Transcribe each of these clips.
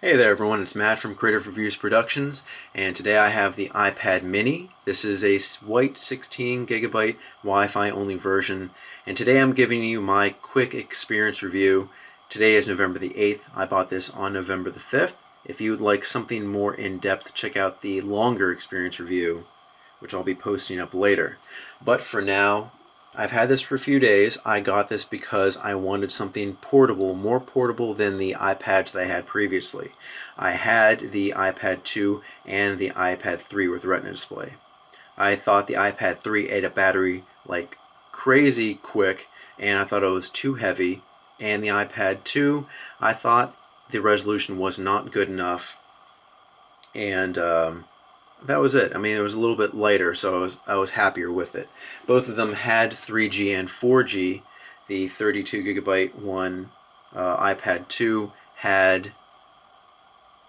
Hey there everyone, it's Matt from Creative Reviews Productions, and today I have the iPad mini. This is a white 16 gigabyte Wi-Fi only version, and today I'm giving you my quick experience review. Today is November the 8th. I bought this on November the 5th. If you would like something more in-depth, check out the longer experience review, which I'll be posting up later. But for now, I've had this for a few days. I got this because I wanted something portable, more portable than the iPads that I had previously. I had the iPad 2 and the iPad 3 with Retina display. I thought the iPad 3 ate a battery like crazy quick, and I thought it was too heavy. And the iPad 2, I thought the resolution was not good enough, and that was it. I mean, it was a little bit lighter, so I was happier with it. Both of them had 3G and 4G. The 32 gigabyte one, iPad 2, had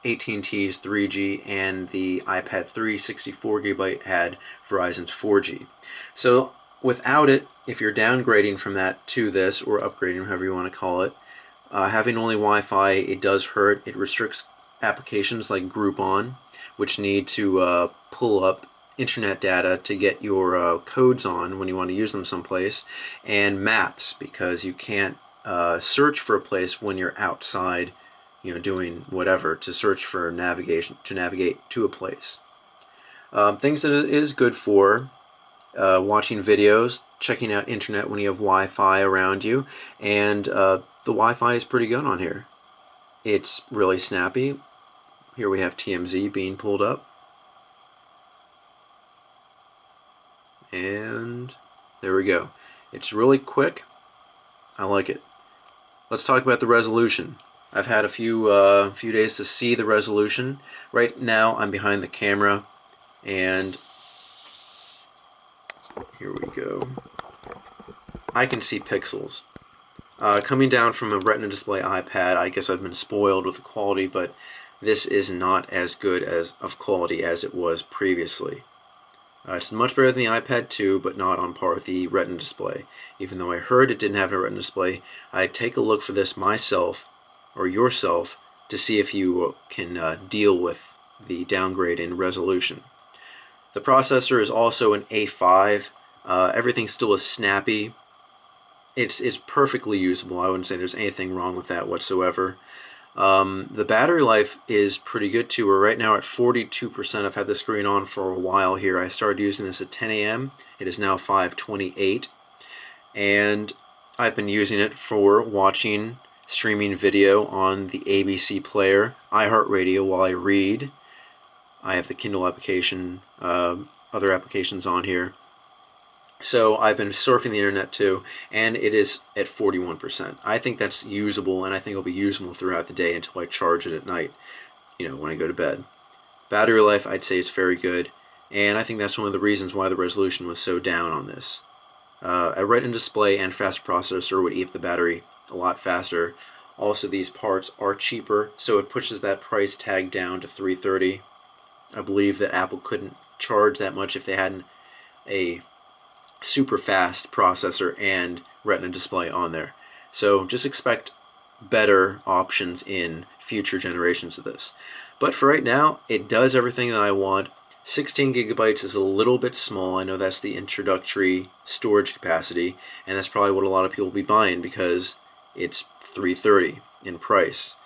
AT&T's 3G, and the iPad 3 64 gigabyte had Verizon's 4G. So without it, if you're downgrading from that to this, or upgrading, however you want to call it, having only Wi-Fi, it does hurt. It restricts applications like Groupon, which need to pull up internet data to get your codes on when you want to use them someplace, and maps, because you can't search for a place when you're outside, doing whatever, to search for navigation, to navigate to a place. Things that it is good for: watching videos, checking out internet when you have Wi-Fi around you, and the Wi-Fi is pretty good on here. It's really snappy. Here we have TMZ being pulled up. And there we go. It's really quick. I like it. Let's talk about the resolution. I've had a few days to see the resolution. Right now I'm behind the camera, and here we go. I can see pixels. Coming down from a Retina display iPad, I guess I've been spoiled with the quality, but this is not as good of quality as it was previously. It's much better than the iPad 2, but not on par with the Retina display. Even though I heard it didn't have a Retina display, I'd take a look for this myself, or yourself, to see if you can deal with the downgrade in resolution. The processor is also an A5. Everything still is snappy. It's perfectly usable. I wouldn't say there's anything wrong with that whatsoever. The battery life is pretty good too. We're right now at 42%. I've had the screen on for a while here. I started using this at 10 a.m. It is now 5:28, and I've been using it for watching streaming video on the ABC player, iHeartRadio, while I read. I have the Kindle application, other applications on here. So I've been surfing the internet too, and it is at 41%. I think that's usable, and I think it'll be usable throughout the day until I charge it at night, when I go to bed. Battery life, I'd say it's very good, and I think that's one of the reasons why the resolution was so down on this. A Retina display and faster processor would eat up the battery a lot faster. Also, these parts are cheaper, so it pushes that price tag down to $330. I believe that Apple couldn't charge that much if they hadn't a super fast processor and Retina display on there. So just expect better options in future generations of this. But for right now, it does everything that I want. 16 gigabytes is a little bit small. I know that's the introductory storage capacity, and that's probably what a lot of people will be buying because it's $330 in price.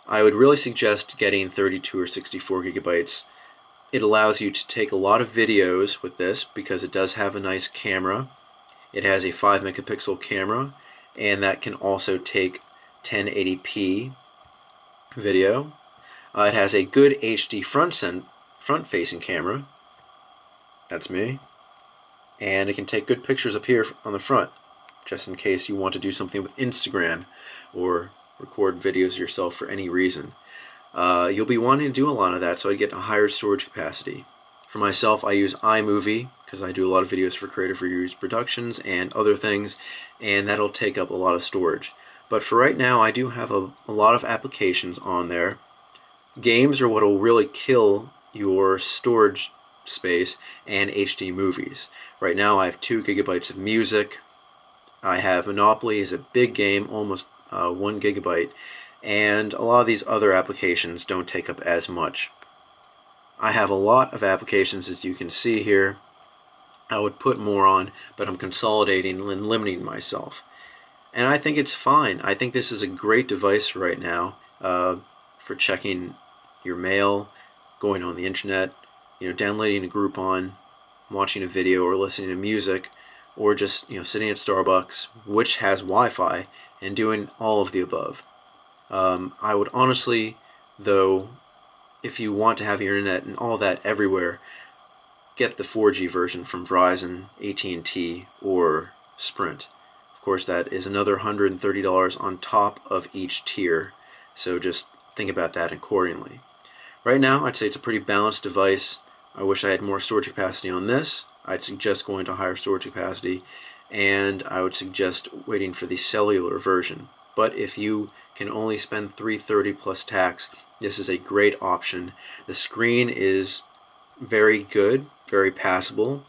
I would really suggest getting 32 or 64 gigabytes. It allows you to take a lot of videos with this because it does have a nice camera. It has a 5 megapixel camera, and that can also take 1080p video. It has a good HD front-facing camera. That's me. And it can take good pictures up here on the front, just in case you want to do something with Instagram or record videos yourself for any reason. You'll be wanting to do a lot of that, so I get a higher storage capacity. For myself, I use iMovie because I do a lot of videos for Creative Reviews Productions and other things, and that'll take up a lot of storage. But for right now, I do have a lot of applications on there. Games are what will really kill your storage space, and HD movies. Right now I have 2 gigabytes of music. I have Monopoly is a big game, almost 1 gigabyte, and a lot of these other applications don't take up as much. I have a lot of applications, as you can see here. I would put more on, but I'm consolidating and limiting myself. And I think it's fine. I think this is a great device right now for checking your mail, going on the internet, downloading a Groupon, watching a video, or listening to music, or just sitting at Starbucks, which has Wi-Fi, and doing all of the above. I would honestly, though, if you want to have your internet and all that everywhere, get the 4G version from Verizon, at&t, or Sprint. Of course, that is another $130 on top of each tier, so just think about that accordingly. Right now, I'd say it's a pretty balanced device. I wish I had more storage capacity on this. I'd suggest going to higher storage capacity, and I would suggest waiting for the cellular version. But if you can only spend $330 plus tax, this is a great option. The screen is very good, very passable.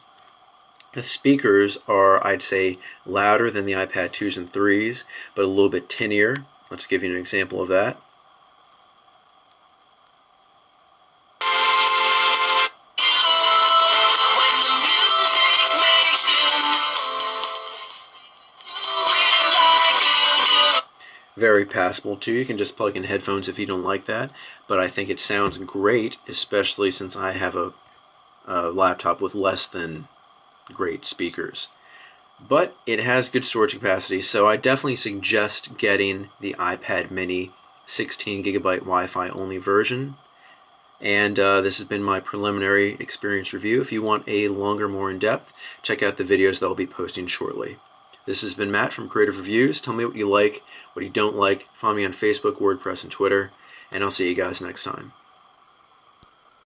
The speakers are, I'd say, louder than the iPad 2s and 3s, but a little bit tinnier. Let's give you an example of that. Very passable too. You can just plug in headphones if you don't like that, but I think it sounds great, especially since I have a laptop with less than great speakers. But it has good storage capacity, so I definitely suggest getting the iPad mini 16 gigabyte Wi-Fi only version. And this has been my preliminary experience review. If you want a longer, more in-depth, check out the videos that I'll be posting shortly. This has been Matt from Creative Reviews. Tell me what you like, what you don't like. Follow me on Facebook, WordPress, and Twitter. And I'll see you guys next time.